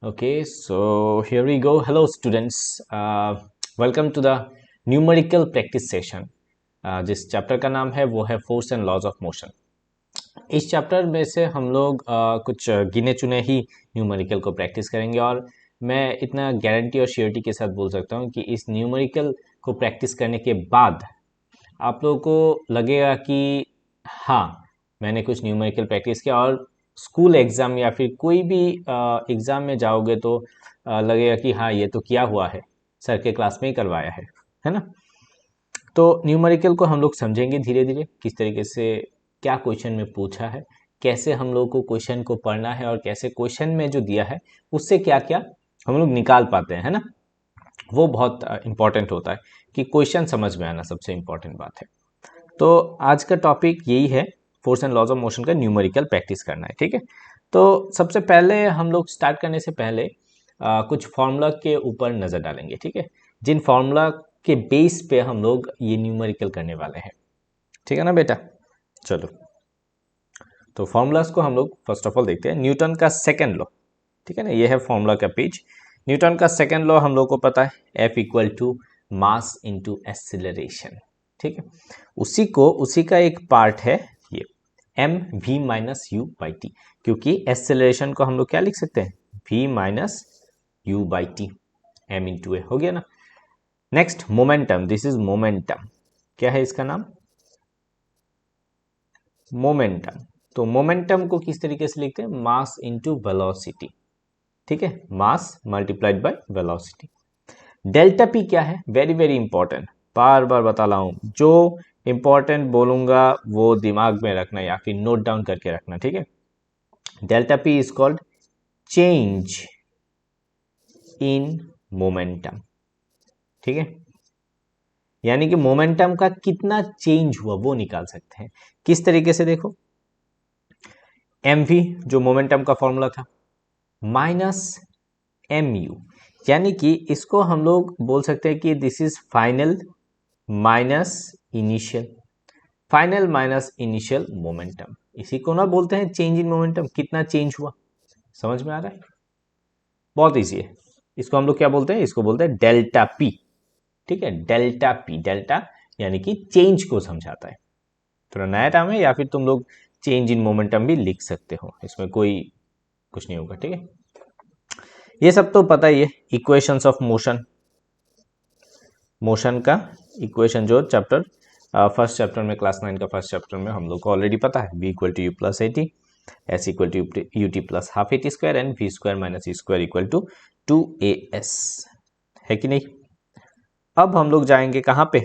Okay, so here we go. Hello, students. Welcome to the numerical practice session. जिस chapter का नाम है वो है force and laws of motion. इस चैप्टर में से हम लोग कुछ गिने चुने ही न्यूमेरिकल को प्रैक्टिस करेंगे और मैं इतना गारंटी और श्योरिटी के साथ बोल सकता हूँ कि इस न्यूमेरिकल को प्रैक्टिस करने के बाद आप लोगों को लगेगा कि हाँ, मैंने कुछ न्यूमेरिकल प्रैक्टिस किया और स्कूल एग्ज़ाम या फिर कोई भी एग्ज़ाम में जाओगे तो लगेगा कि हाँ, ये तो किया हुआ है, सर के क्लास में ही करवाया है ना। तो न्यूमेरिकल को हम लोग समझेंगे धीरे धीरे, किस तरीके से क्या क्वेश्चन में पूछा है, कैसे हम लोग को क्वेश्चन को पढ़ना है और कैसे क्वेश्चन में जो दिया है उससे क्या क्या हम लोग निकाल पाते हैं, है ना। वो बहुत इंपॉर्टेंट होता है कि क्वेश्चन समझ में आना सबसे इंपॉर्टेंट बात है। तो आज का टॉपिक यही है, force and laws of motion का न्यूमेरिकल प्रैक्टिस करना है, ठीक है। तो सबसे पहले हम लोग स्टार्ट करने से पहले कुछ फार्मूला के ऊपर नज़र डालेंगे, ठीक है, जिन फार्मूला के बेस पे हम लोग ये न्यूमेरिकल करने वाले हैं, ठीक है ना बेटा। चलो, तो फार्मूलाज को हम लोग फर्स्ट ऑफ ऑल देखते हैं। न्यूटन का सेकेंड लॉ, ठीक है ना, ये है फार्मूला का पेज। न्यूटन का सेकेंड लॉ हम लोग को पता है, F equal to mass into acceleration, ठीक है। उसी का एक पार्ट है ये M V minus U by T, क्योंकि एक्सेलरेशन को हम लोग क्या लिख सकते हैं, v minus U by T, M into A, हो गया ना। Next momentum, this is momentum, क्या है इसका नाम, मोमेंटम। तो मोमेंटम को किस तरीके से लिखते हैं, मास इंटू वेलोसिटी, ठीक है, mass multiplied by velocity. Delta P क्या है, वेरी वेरी इंपॉर्टेंट, बार बार बता रहा हूं, जो इंपॉर्टेंट बोलूंगा वो दिमाग में रखना या फिर नोट डाउन करके रखना, ठीक है। Delta P is called change in momentum, ठीक है, यानी कि मोमेंटम का कितना चेंज हुआ वो निकाल सकते हैं। किस तरीके से, देखो, एम वी जो मोमेंटम का फॉर्मूला था माइनस एम यू, यानी कि इसको हम लोग बोल सकते हैं कि this is final minus initial, final minus initial momentum, इसी को ना बोलते हैं चेंज इन मोमेंटम, कितना चेंज हुआ। समझ में आ रहा है, बहुत इजी है। इसको हम लोग क्या बोलते हैं, इसको बोलते हैं डेल्टा पी, ठीक है। डेल्टा पी, डेल्टा यानी कि चेंज को समझाता है, थोड़ा नया टर्म है, या फिर तुम लोग चेंज इन मोमेंटम भी लिख सकते हो, इसमें कोई कुछ नहीं होगा, ठीक है। ये सब तो पता ही है, इक्वेशंस ऑफ मोशन, मोशन का इक्वेशन जो चैप्टर फर्स्ट चैप्टर में, क्लास 9 का फर्स्ट चैप्टर में हम लोग को ऑलरेडी पता है, v equal to u plus a t, s equal to u t plus half a t square and v square minus u square equal to 2as, है कि नहीं। अब हम लोग जाएंगे कहाँ पे,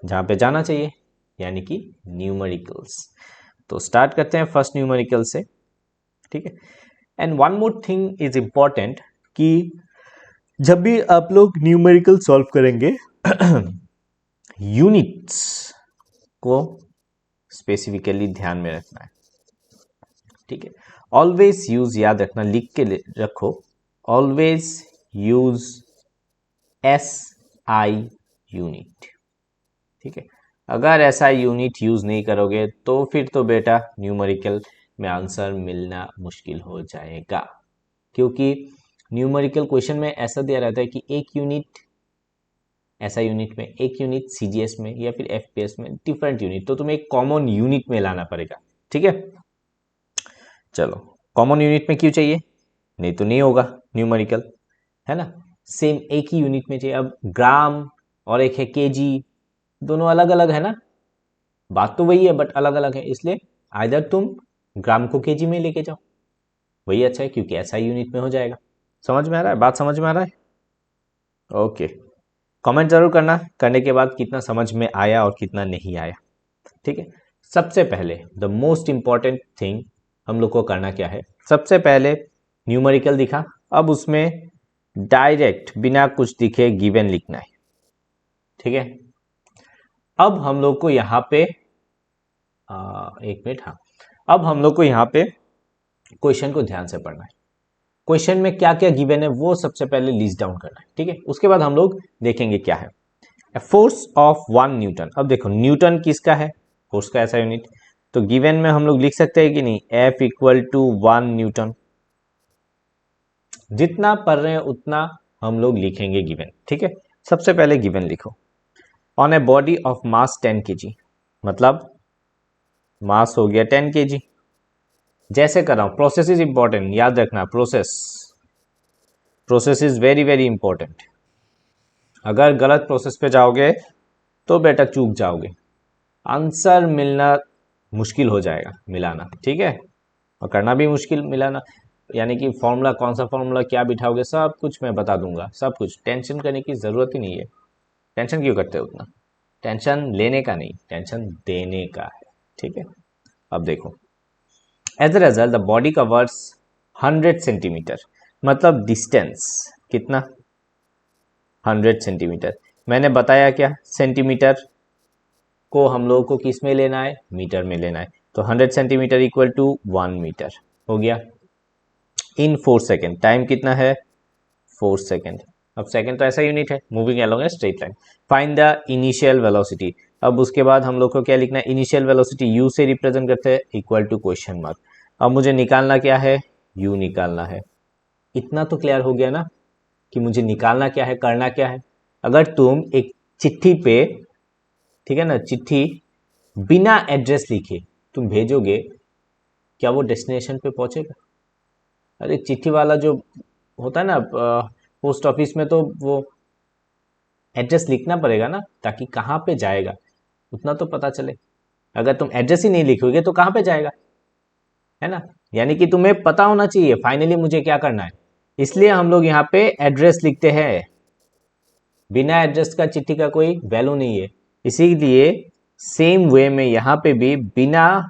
जहाँ पे जाना चाहिए, यानी कि न्यूमेरिकल्स। तो स्टार्ट करते हैं फर्स्ट न्यूमेरिकल से, ठीक है। And one more thing is important कि जब भी आप लोग न्यूमेरिकल सॉल्व करेंगे यूनिट्स को स्पेसिफिकली ध्यान में रखना है, ठीक है। ऑलवेज यूज, याद रखना, लिख के रखो, always use S I unit, ठीक है। अगर ऐसा यूनिट यूज नहीं करोगे तो फिर तो बेटा न्यूमेरिकल में आंसर मिलना मुश्किल हो जाएगा, क्योंकि न्यूमेरिकल क्वेश्चन में ऐसा दिया रहता है कि एक यूनिट, ऐसा यूनिट में एक यूनिट सीजीएस में या फिर एफपीएस में डिफरेंट यूनिट, तो तुम्हें एक कॉमन यूनिट में लाना पड़ेगा, ठीक है। चलो, कॉमन यूनिट में क्यों चाहिए, नहीं तो नहीं होगा न्यूमेरिकल, है ना। सेम एक ही यूनिट में चाहिए। अब ग्राम और एक है केजी, दोनों अलग अलग है ना, बात तो वही है बट अलग अलग है, इसलिए आइदर तुम ग्राम को केजी में लेके जाओ, वही अच्छा है, क्योंकि ऐसा यूनिट में हो जाएगा। समझ में आ रहा है, बात समझ में आ रहा है, ओके। कमेंट जरूर करना, करने के बाद कितना समझ में आया और कितना नहीं आया, ठीक है। सबसे पहले द मोस्ट इंपॉर्टेंट थिंग हम लोग को करना क्या है, सबसे पहले न्यूमेरिकल दिखा, अब उसमें डायरेक्ट बिना कुछ दिखे गिवन लिखना है, ठीक है। अब हम लोग को यहाँ पे एक मिनट, हाँ, अब हम लोग को यहाँ पे क्वेश्चन को ध्यान से पढ़ना है, क्वेश्चन में क्या क्या गिवन है वो सबसे पहले लिस्ट डाउन करना है, ठीक है। उसके बाद हम लोग देखेंगे क्या है, फोर्स ऑफ 1 न्यूटन। अब देखो न्यूटन किसका है, फोर्स का ऐसा यूनिट, तो गिवन में हम लोग लिख सकते हैं कि नहीं, F इक्वल टू 1 न्यूटन, जितना पढ़ रहे हैं उतना हम लोग लिखेंगे गिवन, ठीक है। सबसे पहले गिवन लिखो, on a body of mass 10 kg, मतलब मास हो गया 10 kg। जैसे कर रहा हूं, प्रोसेस इज इंपॉर्टेंट, याद रखना, process is very very important. अगर गलत प्रोसेस पे जाओगे तो बेटा चूक जाओगे, आंसर मिलना मुश्किल हो जाएगा, मिलाना, ठीक है, और करना भी मुश्किल मिलाना। यानी कि फॉर्मूला, कौन सा फॉर्मूला क्या बिठाओगे, सब कुछ मैं बता दूंगा, सब कुछ। टेंशन करने की ज़रूरत ही नहीं है। टेंशन क्यों करते हो उतना? टेंशन लेने का नहीं, टेंशन देने का है, ठीक है। अब देखो, as a result the body covers 100 centimetre, मतलब डिस्टेंस कितना, 100 सेंटीमीटर। मैंने बताया क्या, सेंटीमीटर को हम लोगों को किस में लेना है, मीटर में लेना है। तो 100 सेंटीमीटर इक्वल टू 1 मीटर हो गया। इन 4 सेकेंड, टाइम कितना है, 4 सेकेंड। अब सेकेंड तो ऐसा यूनिट है, moving along a straight line. Find the initial velocity. अब उसके बाद हम लोग को क्या लिखना है, इनिशियल वेलोसिटी यू से रिप्रेजेंट करते हैं, इक्वल टू क्वेश्चन मार्क। अब मुझे निकालना क्या है, यू निकालना है। इतना तो क्लियर हो गया ना कि मुझे निकालना क्या है, करना क्या है। अगर तुम एक चिट्ठी पे, ठीक है ना, चिट्ठी बिना एड्रेस लिखे तुम भेजोगे, क्या वो डेस्टिनेशन पे पहुंचेगा? अरे चिट्ठी वाला जो होता है ना पोस्ट ऑफिस में, तो वो एड्रेस लिखना पड़ेगा ना, ताकि कहाँ पे जाएगा उतना तो पता चले। अगर तुम एड्रेस ही नहीं लिखोगे तो कहाँ पे जाएगा, है ना। यानी कि तुम्हें पता होना चाहिए फाइनली मुझे क्या करना है, इसलिए हम लोग यहाँ पे एड्रेस लिखते हैं। बिना एड्रेस का चिट्ठी का कोई वैल्यू नहीं है। इसीलिए सेम वे में यहाँ पे भी बिना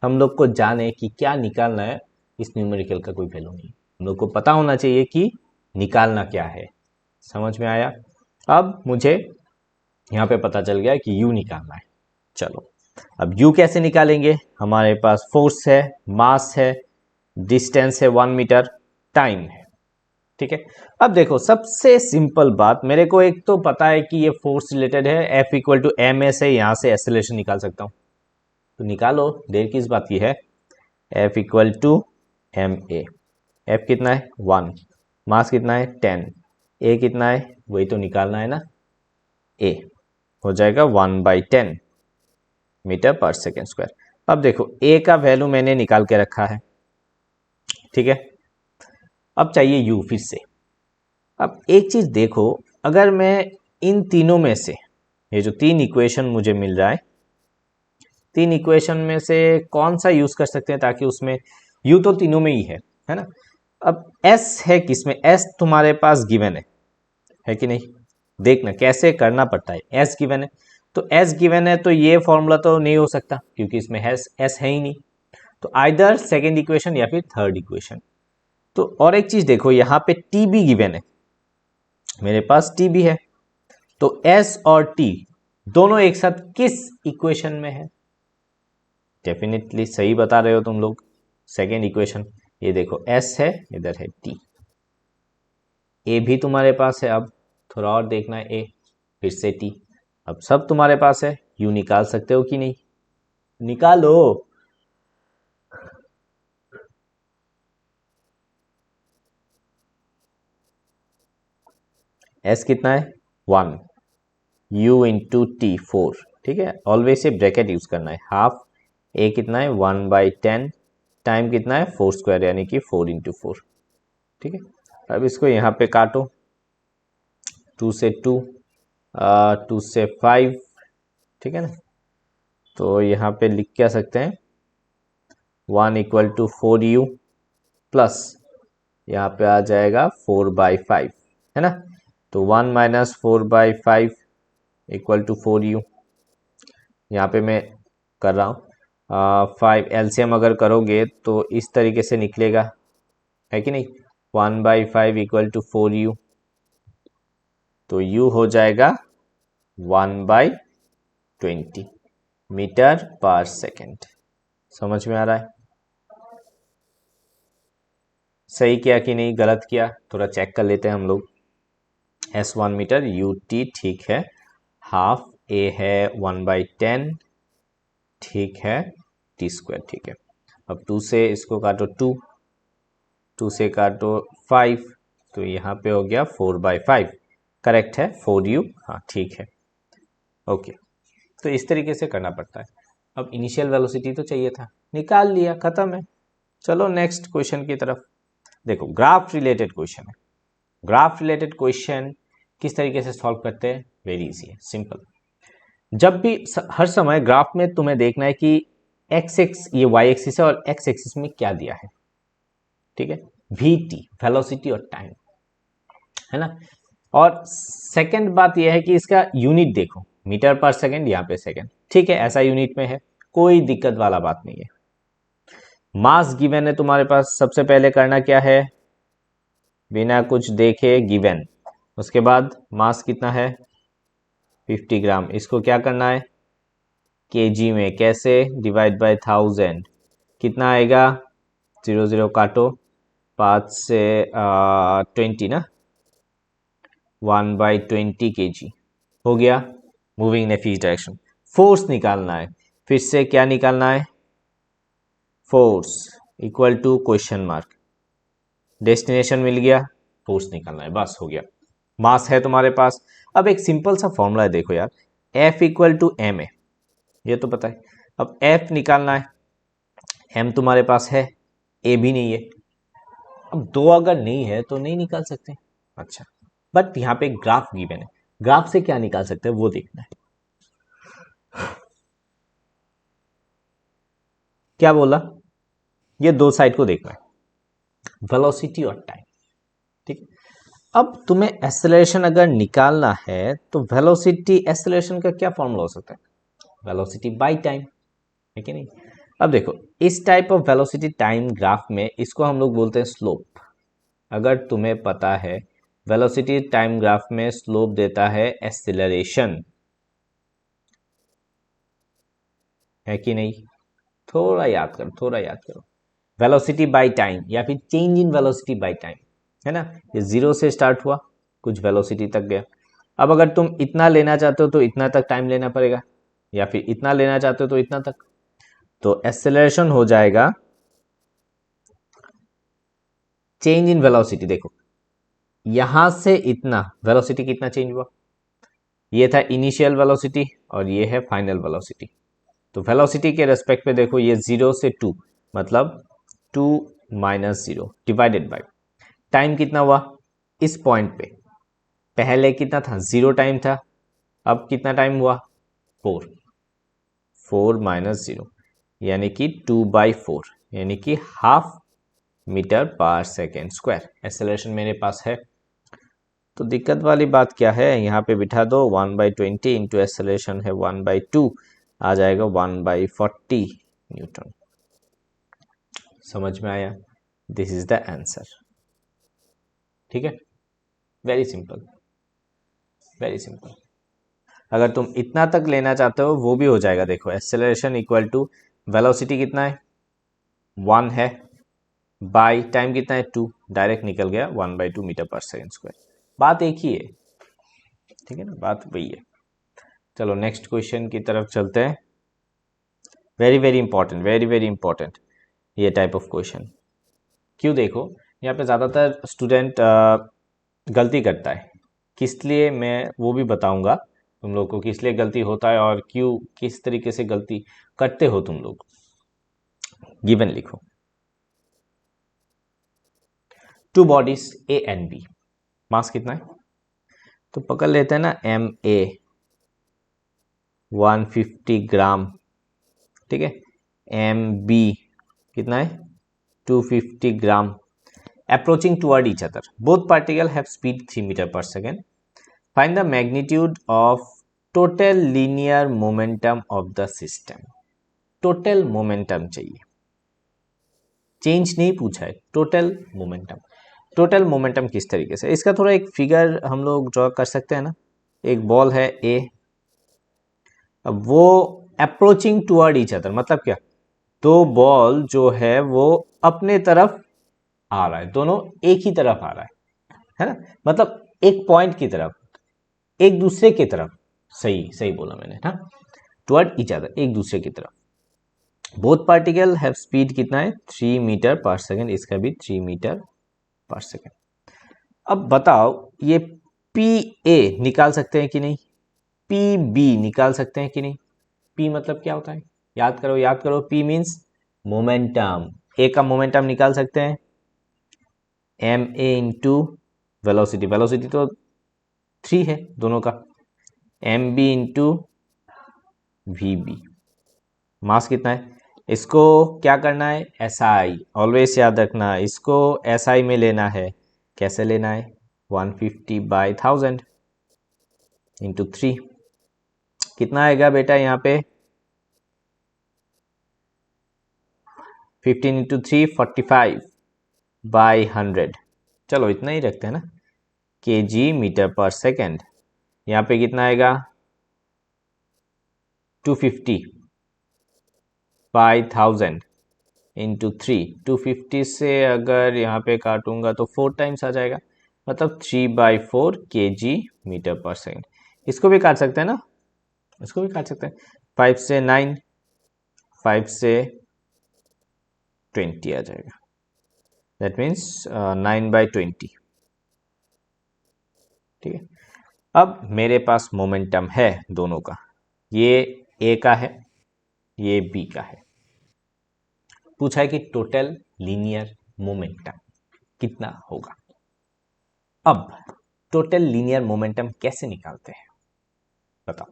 हम लोग को जाने कि क्या निकालना है, इस न्यूमेरिकल का कोई वैल्यू नहीं। हम लोग को पता होना चाहिए कि निकालना क्या है। समझ में आया? अब मुझे यहाँ पे पता चल गया कि यू निकालना है। चलो अब यू कैसे निकालेंगे, हमारे पास फोर्स है, मास है, डिस्टेंस है 1 मीटर, टाइम है, ठीक है। अब देखो सबसे सिंपल बात, मेरे को एक तो पता है कि ये फोर्स रिलेटेड है, F equal to m s है, यहां से एक्सेलरेशन निकाल सकता हूं, तो निकालो, देर किस बात की है। F equal to m a, f कितना है 1, मास कितना है 10, ए कितना है वही तो निकालना है ना, ए हो जाएगा 1/10 मीटर पर सेकेंड स्क्वायर। अब देखो ए का वैल्यू मैंने निकाल के रखा है, ठीक है। अब चाहिए यू फिर से। अब एक चीज देखो, अगर मैं इन तीनों में से, ये जो 3 इक्वेशन मुझे मिल रहा है, 3 इक्वेशन में से कौन सा यूज कर सकते हैं ताकि उसमें, यू तो तीनों में ही है ना। अब एस है किसमें, एस तुम्हारे पास गिवन है कि नहीं, देखना कैसे करना पड़ता है। एस गिवन है, तो एस गिवन है तो ये फॉर्मूला तो नहीं हो सकता क्योंकि इसमें एस है ही नहीं, तो आइदर सेकेंड इक्वेशन या फिर थर्ड इक्वेशन। तो और एक चीज देखो, यहाँ पे टी भी गिवन है, मेरे पास टी भी है, तो एस और टी दोनों एक साथ किस इक्वेशन में है, डेफिनेटली सही बता रहे हो तुम लोग, सेकेंड इक्वेशन। ये देखो एस है, इधर है टी, ए भी तुम्हारे पास है। अब थोड़ा और देखना है, ए फिर से टी, अब सब तुम्हारे पास है, यू निकाल सकते हो कि नहीं, निकालो। एस कितना है 1, यू इंटू टी 4, ठीक है, ऑलवेज से ब्रैकेट यूज करना है। हाफ ए कितना है 1/10, टाइम कितना है 4 स्क्वायर यानी कि 4 इंटू 4, ठीक है। अब इसको यहाँ पे काटो, 2 से 2, 2 से 5, ठीक है ना। तो यहाँ पे लिख क्या सकते हैं, 1 इक्वल टू 4u प्लस यहाँ पे आ जाएगा 4/5, है ना। तो 1 माइनस 4/5 इक्वल टू 4u, यहाँ पे मैं कर रहा हूँ 5 एलसीएम अगर करोगे तो इस तरीके से निकलेगा, है कि नहीं। 1/5 इक्वल टू 4u, तो u हो जाएगा 1/20 मीटर पर सेकेंड। समझ में आ रहा है? सही किया कि नहीं, गलत किया, थोड़ा चेक कर लेते हैं हम लोग। S1 मीटर, यू टी ठीक है, हाफ ए है 1/10 ठीक है, टी स्क्वायर ठीक है। अब 2 से इसको काटो 2, 2 से काटो 5, तो यहाँ पे हो गया 4/5, करेक्ट है 4u, हाँ ठीक है, ओके। तो इस तरीके से करना पड़ता है। अब इनिशियल वेलोसिटी तो चाहिए था, निकाल लिया, खत्म है। चलो नेक्स्ट क्वेश्चन की तरफ। देखो ग्राफ रिलेटेड क्वेश्चन है। ग्राफ रिलेटेड क्वेश्चन किस तरीके से सॉल्व करते हैं? वेरी इजी है, सिंपल। जब भी हर समय ग्राफ में तुम्हें देखना है कि एक्स एक्स ये वाई एक्सिस है और एक्स एक्सिस में क्या दिया है, ठीक है, वी टी वेलोसिटी और टाइम, है ना। और सेकंड बात यह है कि इसका यूनिट देखो, मीटर पर सेकंड, यहाँ पे सेकंड, ठीक है, ऐसा यूनिट में है, कोई दिक्कत वाला बात नहीं है। मास गिवन है तुम्हारे पास, सबसे पहले करना क्या है, बिना कुछ देखे गिवन, उसके बाद मास कितना है 50 ग्राम, इसको क्या करना है केजी में, कैसे, डिवाइड बाय 1000, कितना आएगा, 0 0 काटो, 5 से 20 ना, 1/20 kg हो गया। मूविंग इन एफिस डायरेक्शन। फोर्स निकालना है, फिर से क्या निकालना है, force equal to question mark, destination मिल गया, फोर्स निकालना है, बस हो गया। मास है तुम्हारे पास। अब एक सिंपल सा फॉर्मूला है, देखो यार, F इक्वल टू एम है, ये तो पता है। अब F निकालना है, M तुम्हारे पास है, A भी नहीं है। अब दो अगर नहीं है तो नहीं निकाल सकते, अच्छा, बट यहाँ पे ग्राफ गिवन है, ग्राफ से क्या निकाल सकते हैं वो देखना है। क्या बोला, ये दो साइड को देखना है, वेलोसिटी और टाइम, ठीक। अब तुम्हें एक्सेलरेशन अगर निकालना है तो वेलोसिटी एक्सेलरेशन का क्या फॉर्मूला हो सकता है, वेलोसिटी बाय टाइम, है कि नहीं। अब देखो इस type of velocity time graph में इसको हम लोग बोलते हैं स्लोप। अगर तुम्हें पता है वेलोसिटी टाइम ग्राफ में स्लोप देता है एक्सेलरेशन, है कि नहीं, थोड़ा याद करो, थोड़ा याद करो, वेलोसिटी बाय टाइम या फिर change in velocity by time, है ना। ये 0 से स्टार्ट हुआ, कुछ वेलोसिटी तक गया। अब अगर तुम इतना लेना चाहते हो तो इतना तक टाइम लेना पड़ेगा, या फिर इतना लेना चाहते हो तो इतना तक, तो एक्सेलरेशन हो जाएगा चेंज इन वेलोसिटी। देखो यहां से इतना वेलोसिटी कितना चेंज हुआ, ये था इनिशियल वेलोसिटी और ये है फाइनल वेलोसिटी। तो वेलोसिटी के रेस्पेक्ट पे देखो, ये 0 से 2 मतलब 2 माइनस 0 डिवाइडेड बाय टाइम कितना हुआ, इस पॉइंट पे पहले कितना था 0 टाइम था, अब कितना टाइम हुआ 4 माइनस 0 यानी कि 2/4, यानी कि हाफ मीटर पर सेकेंड स्क्वायर एक्सेलरेशन मेरे पास है। तो दिक्कत वाली बात क्या है, यहाँ पे बिठा दो 1/20 इंटू एक्सेलरेशन है 1/2, आ जाएगा 1/40 न्यूटन। समझ में आया, दिस इज द आंसर, ठीक है, वेरी सिंपल, वेरी सिंपल। अगर तुम इतना तक लेना चाहते हो वो भी हो जाएगा। देखो एक्सेलरेशन इक्वल टू वेलोसिटी कितना है 1 है, बाय टाइम कितना है 2, डायरेक्ट निकल गया 1/2 मीटर पर सेकेंड स्क्वायर। बात एक ही है, ठीक है ना, बात वही है। चलो नेक्स्ट क्वेश्चन की तरफ चलते हैं। Very very important, very very important ये टाइप ऑफ क्वेश्चन। क्यों, देखो यहाँ पे ज़्यादातर स्टूडेंट गलती करता है, किस लिए मैं वो भी बताऊंगा तुम लोग को, किस लिए गलती होता है और क्यों, किस तरीके से गलती करते हो तुम लोग। गिवन लिखो, two bodies A and B, mass कितना है, तो पकड़ लेते हैं ना एम ए 150 ग्राम, ठीक है, एम बी कितना है 250 ग्राम, approaching toward each other, both particles have speed 3 meter per second, find the magnitude of total linear momentum of the system। Total momentum चाहिए, चेंज नहीं पूछा है, टोटल मोमेंटम। टोटल मोमेंटम किस तरीके से, इसका थोड़ा एक फिगर हम लोग ड्रॉ कर सकते हैं ना। एक बॉल है ए, अब वो अप्रोचिंग टुवर्ड ईच अदर मतलब क्या, दो बॉल जो है वो अपने तरफ आ रहा है, दोनों एक ही तरफ आ रहा है ना, मतलब एक पॉइंट की तरफ, एक दूसरे की तरफ, सही सही बोला मैंने ना, टुवर्ड ईच अदर, एक दूसरे की तरफ। बोथ पार्टिकल हैव स्पीड कितना है 3 मीटर पर सेकेंड, इसका भी 3 मीटर पर सेकेंड। अब बताओ ये पी ए निकाल सकते हैं कि नहीं, पी बी निकाल सकते हैं कि नहीं। पी मतलब क्या होता है, याद करो याद करो, पी मीन्स मोमेंटम। ए का मोमेंटम निकाल सकते हैं, M A into velocity, velocity तो 3 है दोनों का, M B into V B. Mass कितना है, इसको क्या करना है, एस आई, ऑलवेज याद रखना, इसको एस आई में लेना है। कैसे लेना है, 150/1000 इंटू 3, कितना आएगा बेटा यहाँ पे, 15 इंटू 3 45/100। चलो इतना ही रखते हैं ना, के जी मीटर पर सेकेंड। यहाँ पे कितना आएगा 250/1000 इंटू 3। 250 से अगर यहाँ पे काटूंगा तो 4 टाइम्स आ जाएगा, मतलब 3/4 kg मीटर पर सेकेंड। इसको भी काट सकते हैं ना, इसको भी काट सकते हैं, 5 से 9, 5 से 20 आ जाएगा, दैट मीन्स 9/20। ठीक है, अब मेरे पास मोमेंटम है दोनों का, ये ए का है, ये बी का है। पूछा है कि टोटल लीनियर मोमेंटम कितना होगा। अब टोटल लीनियर मोमेंटम कैसे निकालते हैं बताओ।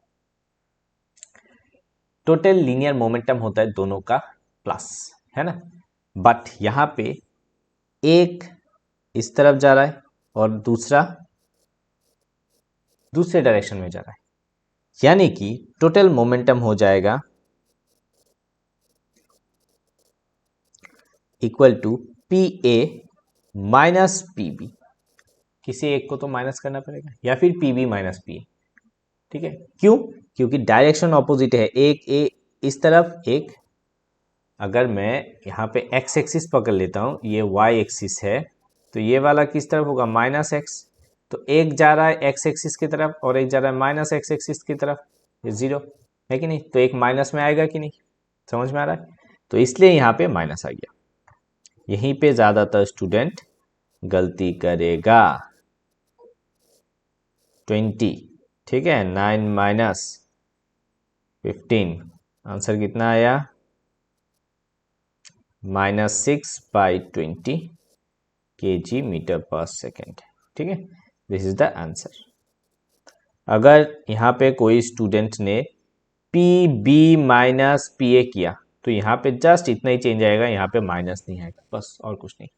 टोटल लीनियर मोमेंटम होता है दोनों का प्लस, है ना, बट यहां पे एक इस तरफ जा रहा है और दूसरा दूसरे डायरेक्शन में जा रहा है, यानी कि टोटल मोमेंटम हो जाएगा equal to p a minus p b. किसी एक को तो माइनस करना पड़ेगा, या फिर p b minus p a. ठीक है, क्यों, क्योंकि डायरेक्शन ऑपोजिट है, एक ए इस तरफ, एक, अगर मैं यहाँ पे एक्स एक्सिस पकड़ लेता हूँ, ये वाई एक्सिस है, तो ये वाला किस तरफ होगा, माइनस एक्स। तो एक जा रहा है एक्स एक्सिस की तरफ और एक जा रहा है माइनस एक्स एक्सिस की तरफ, ये जीरो है कि नहीं, तो एक माइनस में आएगा कि नहीं, समझ में आ रहा है, तो इसलिए यहाँ पे माइनस आ गया। यहीं पे ज्यादातर स्टूडेंट गलती करेगा, 20, ठीक है, 9 माइनस 15, आंसर कितना आया, -6/20 kg मीटर पर सेकेंड। ठीक है, दिस इज द आंसर। अगर यहाँ पे कोई स्टूडेंट ने p b minus p a किया तो यहाँ पे जस्ट इतना ही चेंज आएगा, यहाँ पे माइनस नहीं आएगा, बस और कुछ नहीं,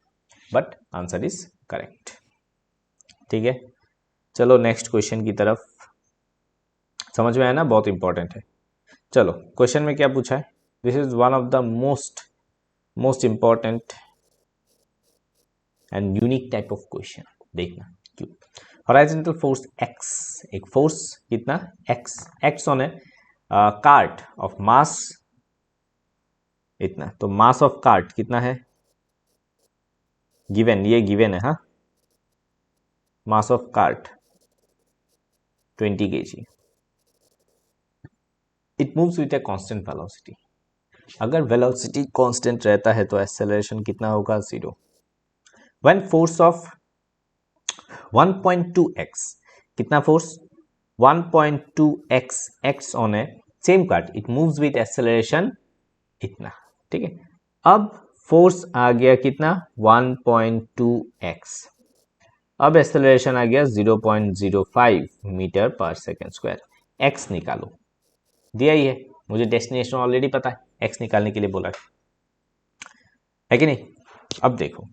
बट आंसर इज करेक्ट। ठीक है, चलो नेक्स्ट क्वेश्चन की तरफ। समझ में आया ना, बहुत इंपॉर्टेंट है। चलो क्वेश्चन में क्या पूछा है, this is one of the most important and unique type of question, देखना क्यों। हॉराइजॉन्टल फोर्स एक्स, एक फोर्स कितना x on A cart of mass इतना, तो मास ऑफ कार्ट कितना है, गिवन, ये गिवन है, हाँ, mass of cart 20 kg, it moves with a constant velocity. अगर वेलोसिटी कांस्टेंट रहता है तो एक्सेलरेशन कितना होगा, 0। व्हेन फोर्स ऑफ 1.2x, कितना force, 1.2x x on A same cart, it moves with acceleration इतना। ठीक है, अब फोर्स आ गया कितना, 1.2x, अब एक्सेलरेशन आ गया 0.05 मीटर पर सेकेंड स्क्वायर। x निकालो, दिया ही है, मुझे डेस्टिनेशन ऑलरेडी पता है, x निकालने के लिए बोला है कि नहीं। अब देखो,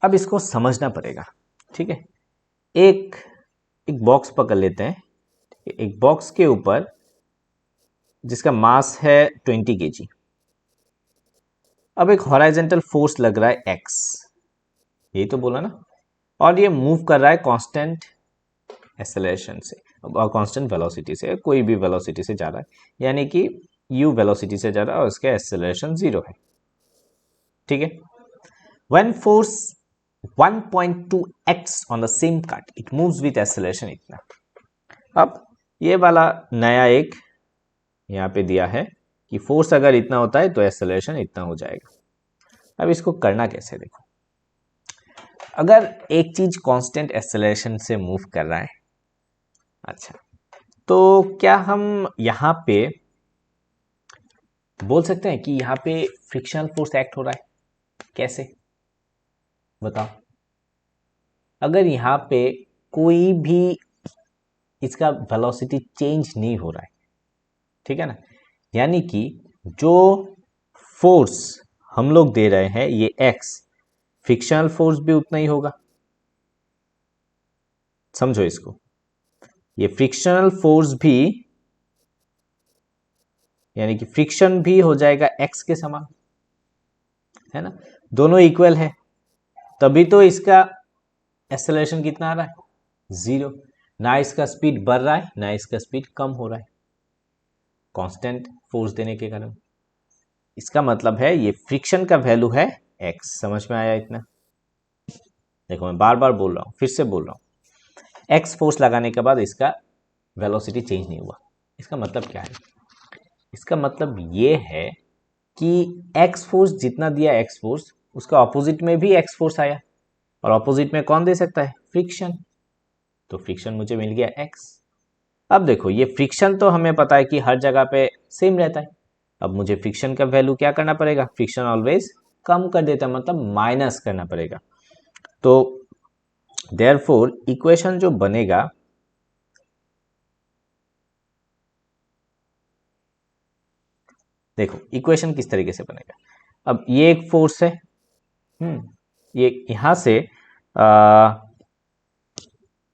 अब इसको समझना पड़ेगा। ठीक है, एक बॉक्स पकड़ लेते हैं, एक बॉक्स के ऊपर जिसका मास है 20 kg। अब एक हॉराइजॉन्टल फोर्स लग रहा है x, यही तो बोला ना, और ये मूव कर रहा है कांस्टेंट एक्सेलरेशन से और कांस्टेंट वेलोसिटी से, कोई भी वेलोसिटी से जा रहा है, यानी कि u वेलोसिटी से जा रहा है और उसका एक्सेलरेशन 0 है। ठीक है, when force 1.2x on the same cart, it moves with acceleration इतना। अब ये वाला नया एक यहाँ पे दिया है कि फोर्स अगर इतना होता है तो एक्सेलरेशन इतना हो जाएगा। अब इसको करना कैसे, देखो, अगर एक चीज कांस्टेंट एक्सेलरेशन से मूव कर रहा है, अच्छा, तो क्या हम यहाँ पे बोल सकते हैं कि यहाँ पे फ्रिक्शनल फोर्स एक्ट हो रहा है? कैसे बताओ? अगर यहाँ पे कोई भी इसका वेलोसिटी चेंज नहीं हो रहा है, ठीक है ना, यानी कि जो फोर्स हम लोग दे रहे हैं ये एक्स, फ्रिक्शनल फोर्स भी उतना ही होगा। समझो इसको, ये फ्रिक्शनल फोर्स भी, यानी कि फ्रिक्शन भी हो जाएगा एक्स के समान, है ना, दोनों इक्वल है, तभी तो इसका एक्सेलरेशन कितना आ रहा है? 0। ना इसका स्पीड बढ़ रहा है ना इसका स्पीड कम हो रहा है, कांस्टेंट फोर्स देने के कारण। इसका मतलब है ये फ्रिक्शन का वैल्यू है एक्स। समझ में आया इतना? देखो मैं बार बार बोल रहा हूँ, फिर से बोल रहा हूँ, एक्स फोर्स लगाने के बाद इसका वेलोसिटी चेंज नहीं हुआ। इसका मतलब क्या है? इसका मतलब ये है कि एक्स फोर्स जितना दिया, एक्स फोर्स, उसका ऑपोजिट में भी एक्स फोर्स आया, और ऑपोजिट में कौन दे सकता है? फ्रिक्शन। तो फ्रिक्शन मुझे मिल गया एक्स। अब देखो ये फ्रिक्शन तो हमें पता है कि हर जगह पे सेम रहता है। अब मुझे फ्रिक्शन का वैल्यू क्या करना पड़ेगा? फ्रिक्शन ऑलवेज कम कर देता है, मतलब माइनस करना पड़ेगा। तो देयरफॉर इक्वेशन जो बनेगा, देखो इक्वेशन किस तरीके से बनेगा। अब ये एक फोर्स है, ये यहां से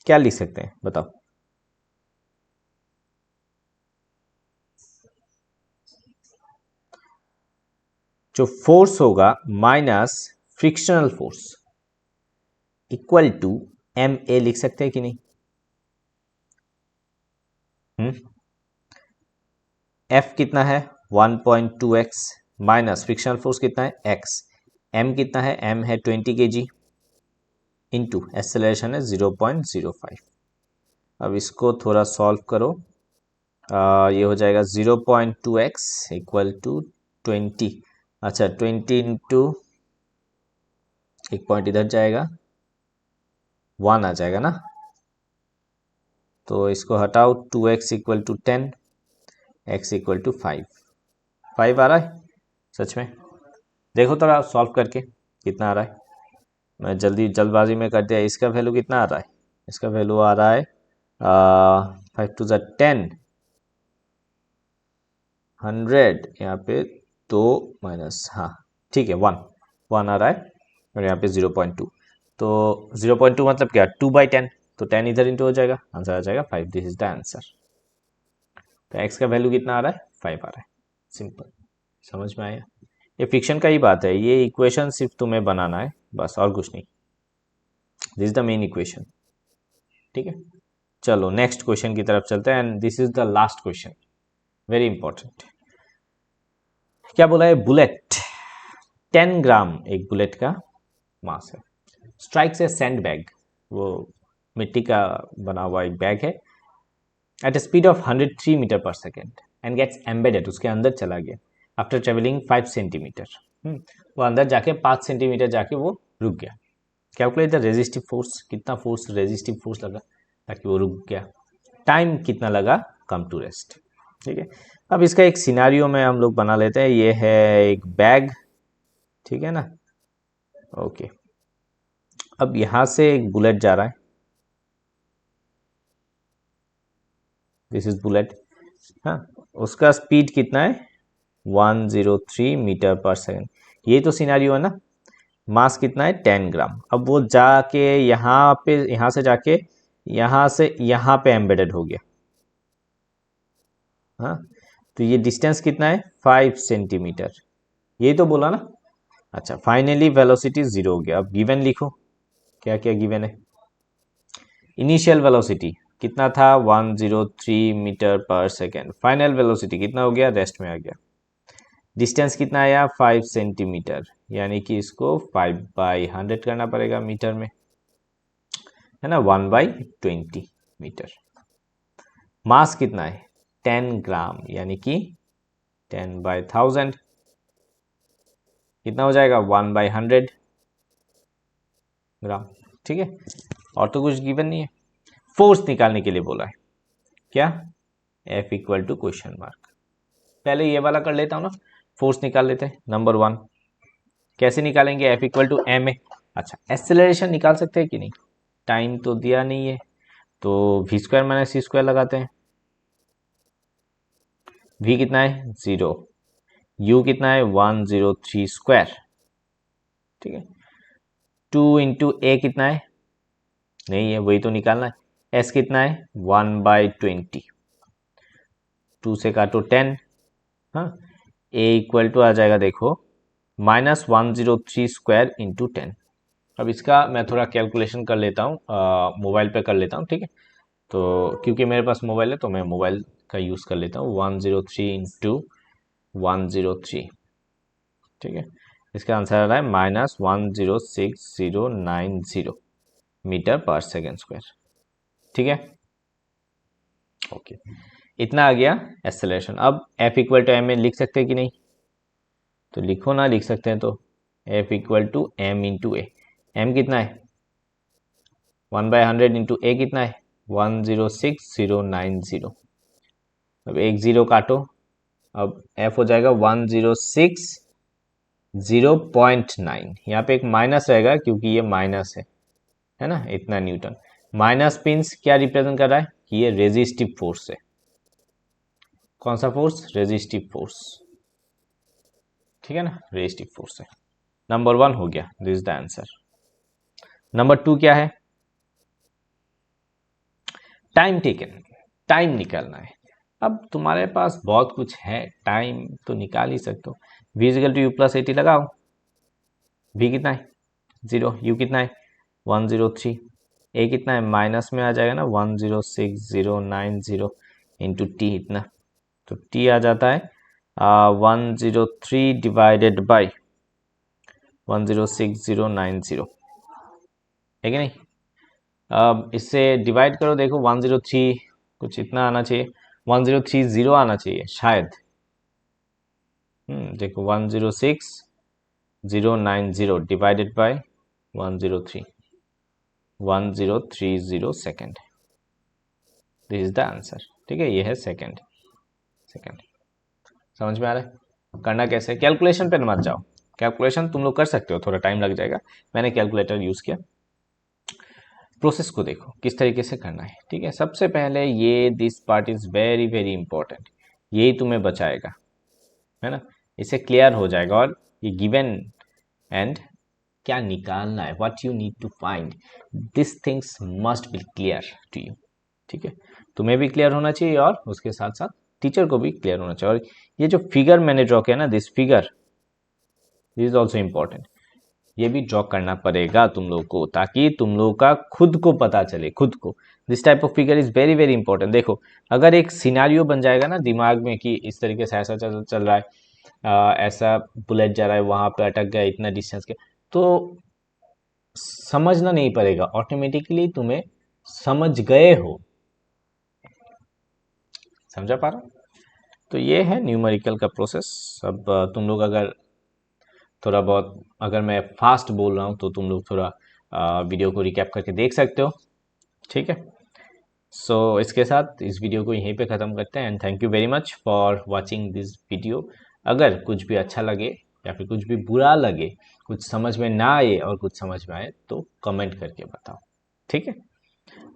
क्या लिख सकते हैं बताओ? जो फोर्स होगा minus frictional force equal to m a लिख सकते हैं कि नहीं? एफ कितना है? 1.2x माइनस फ्रिक्शनल फोर्स कितना है? x। m कितना है? m है 20 kg इंटू एक्सेलरेशन है 0.05। अब इसको थोड़ा सॉल्व करो, ये हो जाएगा 0.2x इक्वल टू 20। अच्छा 20 इंटू, एक पॉइंट इधर जाएगा, 1 आ जाएगा ना, तो इसको हटाओ, 2x equal to 10, x equal to 5। 5 आ रहा है सच में? देखो थोड़ा सॉल्व करके कितना आ रहा है। मैं जल्दबाजी में कर दिया। इसका वैल्यू कितना आ रहा है? इसका वैल्यू आ रहा है 5 टू ज़ 10, 100, यहाँ पे 2 माइनस, हाँ ठीक है, 1 आ रहा है, और यहाँ पे 0.2, तो 0.2 मतलब क्या? 2/10, तो 10 इधर इंटू हो जाएगा, आंसर आ जाएगा 5। This is the answer. तो एक्स का वैल्यू कितना आ रहा है? 5 आ रहा है। सिंपल, समझ में आया? ये फ्रिक्शन का ही बात है, ये इक्वेशन सिर्फ तुम्हें बनाना है बस, और कुछ नहीं। This is the main equation, ठीक है। चलो नेक्स्ट क्वेश्चन की तरफ चलते हैं, and this is the last question, very important. क्या बोला है? बुलेट 10 ग्राम एक बुलेट का मास है, स्ट्राइक्स ए सैंड बैग, वो मिट्टी का बना हुआ एक बैग है, at a speed of 103 metre पर सेकेंड एंड गेट्स एम्बेडेड, उसके अंदर चला गया, आफ्टर ट्रेवलिंग 5 सेंटीमीटर। वो अंदर जाके 5 सेंटीमीटर जाके वो रुक गया। कैलकुलेट द रेजिस्टिव फोर्स, कितना फोर्स, रेजिस्टिव फोर्स लगा ताकि वो रुक गया। टाइम कितना लगा कम टू रेस्ट, ठीक है। अब इसका एक सिनारियो में हम लोग बना लेते हैं। ये है एक बैग, ठीक है ना, ओके। अब यहां से एक बुलेट जा रहा है, दिस इज बुलेट, हाँ, उसका स्पीड कितना है? 103 मीटर पर सेकेंड। ये तो सिनारियो है ना। मास कितना है? 10 ग्राम। अब वो जाके यहाँ पे, यहाँ से जाके यहाँ से यहाँ पे एम्बेडेड हो गया, हाँ, तो ये डिस्टेंस कितना है? 5 सेंटीमीटर, यही तो बोला ना। अच्छा, फाइनली वेलोसिटी 0 हो गया। अब गिवन लिखो, क्या क्या गिवन है। इनिशियल वेलोसिटी कितना था? 103 मीटर पर सेकेंड। फाइनल वेलोसिटी कितना हो गया? रेस्ट में आ गया। डिस्टेंस कितना आया? 5 सेंटीमीटर, यानी कि इसको 5/100 करना पड़ेगा मीटर में, है ना, 1/20 मीटर। मास कितना है? 10 ग्राम, यानी कि 10/1000 कितना हो जाएगा? 1/100, ग्राम, ठीक है। और तो कुछ गिवन नहीं है। फोर्स निकालने के लिए बोला है, क्या, F equal to question mark. पहले ये वाला कर लेता हूँ ना, फोर्स निकाल लेते हैं। नंबर 1 कैसे निकालेंगे, F equal to m a. अच्छा, एक्सेलरेशन निकाल सकते हैं कि नहीं, टाइम तो दिया नहीं है, तो v स्क्वायर माइनस सी स्क्वायर लगाते हैं। v कितना है 0, u कितना है 103 स्क्वायर, ठीक है। 2 इंटू ए कितना है, नहीं है, वही तो निकालना है। s कितना है 1/20, 2 से काटो 10, हाँ। a इक्वल टू आ जाएगा देखो -103 स्क्वायर इंटू 10। अब इसका मैं थोड़ा कैलकुलेशन कर लेता हूँ, मोबाइल पे कर लेता हूँ, ठीक है। तो क्योंकि मेरे पास मोबाइल है तो मैं मोबाइल का यूज़ कर लेता हूँ। 103 इंटू 103, ठीक है। इसका आंसर आ रहा है -106090 मीटर पर सेकेंड स्क्वायर, ठीक है। ओके, इतना आ गया एक्सेलरेशन। अब F इक्वल टू एम में लिख सकते हैं कि नहीं, तो लिखो ना, लिख सकते हैं तो F equal to m into a. M कितना है 1/100 इंटू ए कितना है 106090। अब एक जीरो काटो, अब F हो जाएगा 1060.9। यहाँ पे एक माइनस रहेगा क्योंकि ये माइनस है ना, इतना न्यूटन। माइनस मीन्स क्या रिप्रेजेंट कर रहा है कि ये रेजिस्टिव फोर्स है। कौन सा फोर्स, रेजिस्टिव फोर्स, ठीक है ना, रेजिस्टिव फोर्स है। नंबर 1 हो गया, this is the answer. Number 2 क्या है, टाइम टेकन, टाइम निकालना है। अब तुम्हारे पास बहुत कुछ है, टाइम तो निकाल ही सकते हो। v is equal to u plus 80 लगाओ, v कितना है 0, u कितना है 103, a कितना है माइनस में आ जाएगा ना 106090 इंटू टी इतना, तो t आ जाता है 103 डिवाइडेड बाई 106090, है कि नहीं। अब इससे डिवाइड करो, देखो 103 कुछ इतना आना चाहिए, 1030 आना चाहिए शायद। देखो 106090 divided by 103, 1030 second, this is the answer, ठीक है। ये है सेकेंड। समझ में आ रहा है, करना कैसे, कैलकुलेशन पे मत जाओ, कैलकुलेशन तुम लोग कर सकते हो, थोड़ा टाइम लग जाएगा, मैंने कैलकुलेटर यूज किया। प्रोसेस को देखो किस तरीके से करना है, ठीक है। सबसे पहले ये this part is very very important, यही तुम्हें बचाएगा, है ना, इससे क्लियर हो जाएगा। और ये गिवन एंड क्या निकालना है, what you need to find, this things must be clear to you, ठीक है। तुम्हें भी क्लियर होना चाहिए और उसके साथ साथ टीचर को भी क्लियर होना चाहिए। और ये जो फिगर मैंने ड्रॉ किया ना, this figure is also important, ये भी ड्रॉ करना पड़ेगा तुम लोग को, ताकि तुम लोग का खुद को पता चले, खुद को। This type of figure is very very important. देखो अगर एक सिनारियो बन जाएगा ना दिमाग में कि इस तरीके से ऐसा चल रहा है, ऐसा बुलेट जा रहा है, वहां पे अटक गया इतना डिस्टेंस के, तो समझना नहीं पड़ेगा, ऑटोमेटिकली तुम्हें समझ गए हो। समझा पा रहा हूँ, तो ये है न्यूमेरिकल का प्रोसेस। अब तुम लोग अगर थोड़ा बहुत, अगर मैं फास्ट बोल रहा हूँ तो तुम लोग थोड़ा वीडियो को रिकैप करके देख सकते हो, ठीक है। सो इसके साथ इस वीडियो को यहीं पे ख़त्म करते हैं, and thank you very much for watching this video. अगर कुछ भी अच्छा लगे या फिर कुछ भी बुरा लगे, कुछ समझ में ना आए और कुछ समझ में आए, तो कमेंट करके बताओ, ठीक है।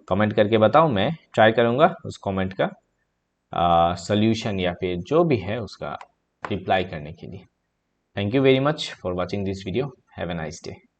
कमेंट करके बताओ, मैं ट्राई करूँगा उस कमेंट का सॉल्यूशन या फिर जो भी है उसका रिप्लाई करने के लिए। Thank you very much for watching this video. Have a nice day.